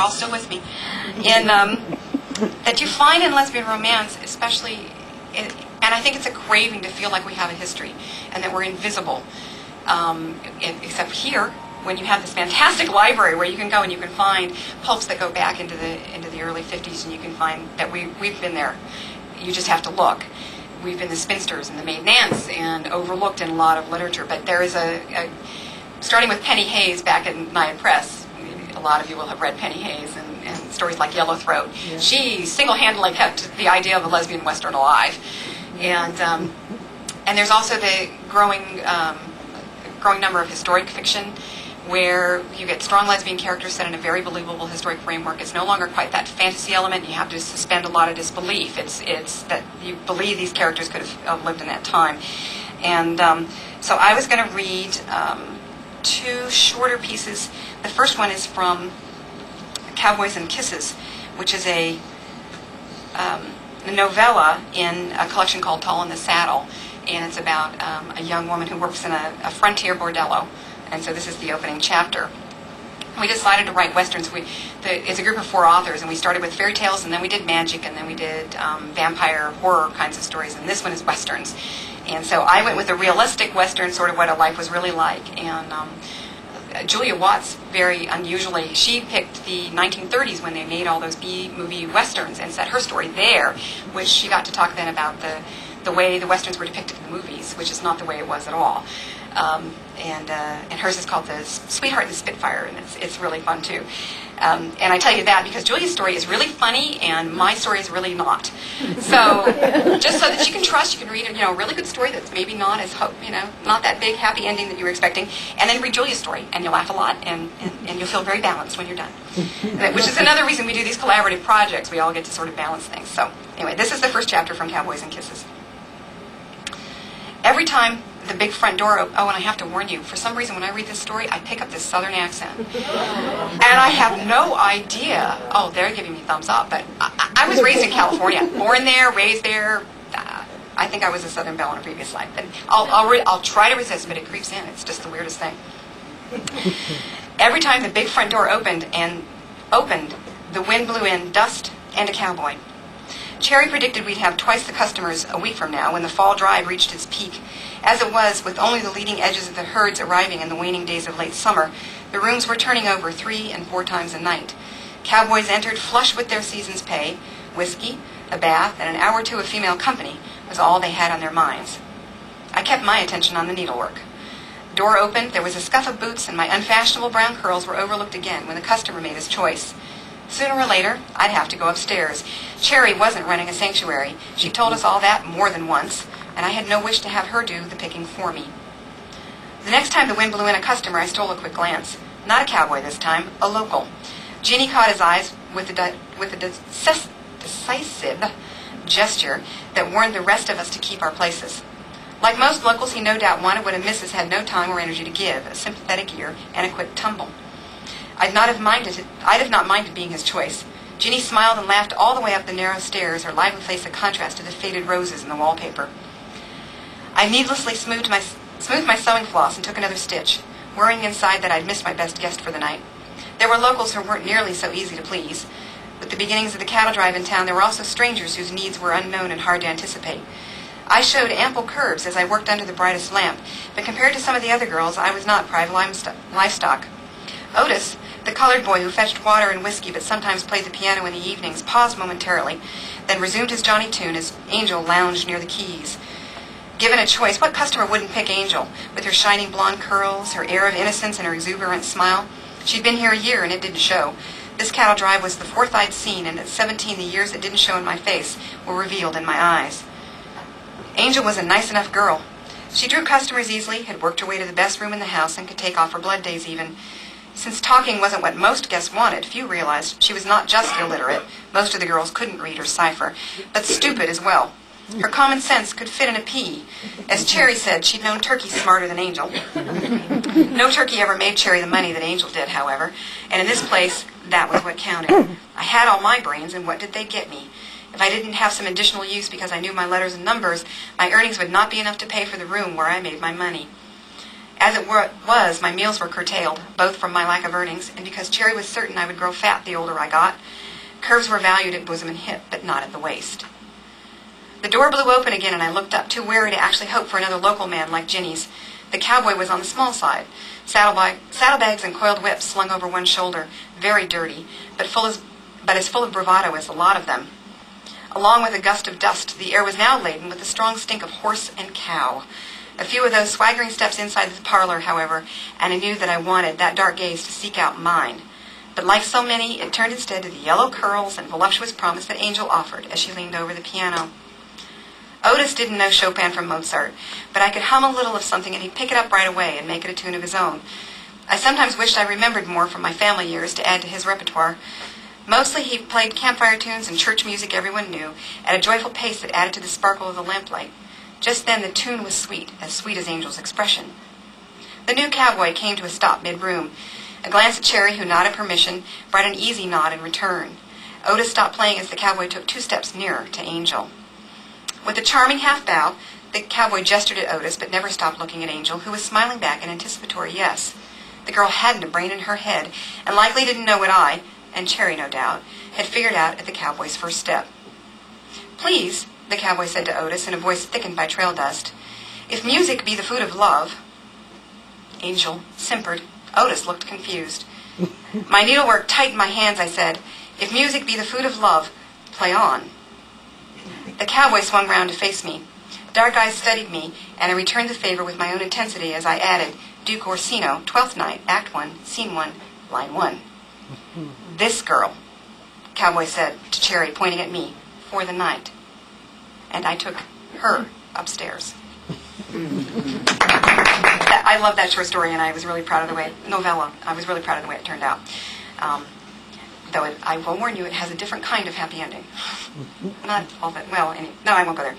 all still with me, in that you find in lesbian romance, especially, and I think it's a craving to feel like we have a history and that we're invisible, except here, when you have this fantastic library where you can go and you can find pulps that go back into the early 50s, and you can find that we've been there. You just have to look. We've been the spinsters and the maiden aunts and overlooked in a lot of literature. But there is starting with Penny Hayes back in Nyan Press, a lot of you will have read Penny Hayes and stories like Yellow Throat. Yeah. She single-handedly kept the idea of a lesbian Western alive. And there's also the growing number of historic fiction where you get strong lesbian characters set in a very believable historic framework. It's no longer quite that fantasy element. You have to suspend a lot of disbelief. It's that you believe these characters could have lived in that time. And so I was going to read two shorter pieces. The first one is from Cowboys Kisses, which is a novella in a collection called Tall in the Saddle. And it's about a young woman who works in a frontier bordello. And so this is the opening chapter. We decided to write westerns. It's a group of 4 authors, and we started with fairy tales, and then we did magic, and then we did vampire horror kinds of stories, and this one is westerns. And so I went with a realistic western, sort of what a life was really like. And Julia Watts, very unusually, she picked the 1930s when they made all those B-movie westerns and set her story there, which she got to talk then about the way the westerns were depicted in the movies, which is not the way it was at all. And hers is called The Sweetheart and the Spitfire, and it's really fun too. And I tell you that because Julia's story is really funny, and my story is really not. So just so that you can trust, you can read a really good story that's maybe not as not that big happy ending that you were expecting, and then read Julia's story, and you'll laugh a lot, and you'll feel very balanced when you're done. Which is another reason we do these collaborative projects. We all get to sort of balance things. So anyway, this is the first chapter from Cowboys Kisses. Every time the big front door and I have to warn you, for some reason when I read this story, I pick up this southern accent. And I have no idea. Oh, they're giving me thumbs up, but I was raised in California. Born there, raised there. I think I was a Southern Belle in a previous life. But I'll try to resist, but it creeps in. It's just the weirdest thing. Every time the big front door opened, the wind blew in dust and a cowboy. Cherry predicted we'd have twice the customers a week from now when the fall drive reached its peak. As it was, with only the leading edges of the herds arriving in the waning days of late summer, the rooms were turning over 3 and 4 times a night. Cowboys entered flush with their season's pay. Whiskey, a bath, and an hour or two of female company was all they had on their minds. I kept my attention on the needlework. The door opened, there was a scuff of boots, and my unfashionable brown curls were overlooked again when the customer made his choice. Sooner or later, I'd have to go upstairs. Cherry wasn't running a sanctuary. She told us all that more than once, and I had no wish to have her do the picking for me. The next time the wind blew in a customer, I stole a quick glance. Not a cowboy this time, a local. Jeannie caught his eyes with a decisive gesture that warned the rest of us to keep our places. Like most locals, he no doubt wanted what a missus had no time or energy to give, a sympathetic ear and a quick tumble. I'd not minded being his choice. Ginny smiled and laughed all the way up the narrow stairs, her lively face a contrast to the faded roses in the wallpaper. I needlessly smoothed my sewing floss and took another stitch, worrying inside that I'd missed my best guest for the night. There were locals who weren't nearly so easy to please. With the beginnings of the cattle drive in town, there were also strangers whose needs were unknown and hard to anticipate. I showed ample curves as I worked under the brightest lamp, but compared to some of the other girls, I was not private livestock. Otis, the colored boy who fetched water and whiskey but sometimes played the piano in the evenings, paused momentarily, then resumed his Johnny tune as Angel lounged near the keys. Given a choice, what customer wouldn't pick Angel, with her shining blonde curls, her air of innocence, and her exuberant smile? She'd been here a year, and it didn't show. This cattle drive was the 4th I'd seen, and at 17 the years that didn't show in my face were revealed in my eyes. Angel was a nice enough girl. She drew customers easily, had worked her way to the best room in the house, and could take off her blood days even. Since talking wasn't what most guests wanted, few realized she was not just illiterate. Most of the girls couldn't read or cipher, but stupid as well. Her common sense could fit in a pea. As Cherry said, she'd known Turkey smarter than Angel. No turkey ever made Cherry the money that Angel did, however, and in this place, that was what counted. I had all my brains, and what did they get me? If I didn't have some additional use because I knew my letters and numbers, my earnings would not be enough to pay for the room where I made my money. As it was, my meals were curtailed, both from my lack of earnings and because Cherry was certain I would grow fat the older I got. Curves were valued at bosom and hip, but not at the waist. The door blew open again, and I looked up, too wary to actually hope for another local man like Ginny's. The cowboy was on the small side, saddlebags and coiled whips slung over one shoulder, very dirty, but as full of bravado as a lot of them. Along with a gust of dust, the air was now laden with the strong stink of horse and cow. A few of those swaggering steps inside the parlor, however, and I knew that I wanted that dark gaze to seek out mine. But like so many, it turned instead to the yellow curls and voluptuous promise that Angel offered as she leaned over the piano. Otis didn't know Chopin from Mozart, but I could hum a little of something and he'd pick it up right away and make it a tune of his own. I sometimes wished I remembered more from my family years to add to his repertoire. Mostly he played campfire tunes and church music everyone knew, at a joyful pace that added to the sparkle of the lamplight. Just then the tune was sweet as Angel's expression. The new cowboy came to a stop mid-room. A glance at Cherry, who nodded permission, brought an easy nod in return. Otis stopped playing as the cowboy took 2 steps nearer to Angel. With a charming half-bow, the cowboy gestured at Otis, but never stopped looking at Angel, who was smiling back an anticipatory yes. The girl hadn't a brain in her head, and likely didn't know what I, and Cherry no doubt, had figured out at the cowboy's first step. "Please," the cowboy said to Otis in a voice thickened by trail dust, "if music be the food of love..." Angel simpered. Otis looked confused. My needlework tightened my hands, I said, "If music be the food of love, play on." The cowboy swung round to face me. Dark eyes studied me, and I returned the favor with my own intensity as I added, Duke Orsino, 12th Night, Act 1, Scene 1, Line 1. "This girl," cowboy said to Cherry, pointing at me, "for the night." And I took her upstairs. I love that short story, and I was really proud of the way, novella, I was really proud of the way it turned out. Though I will warn you, it has a different kind of happy ending. Not all that, well, no, I won't go there.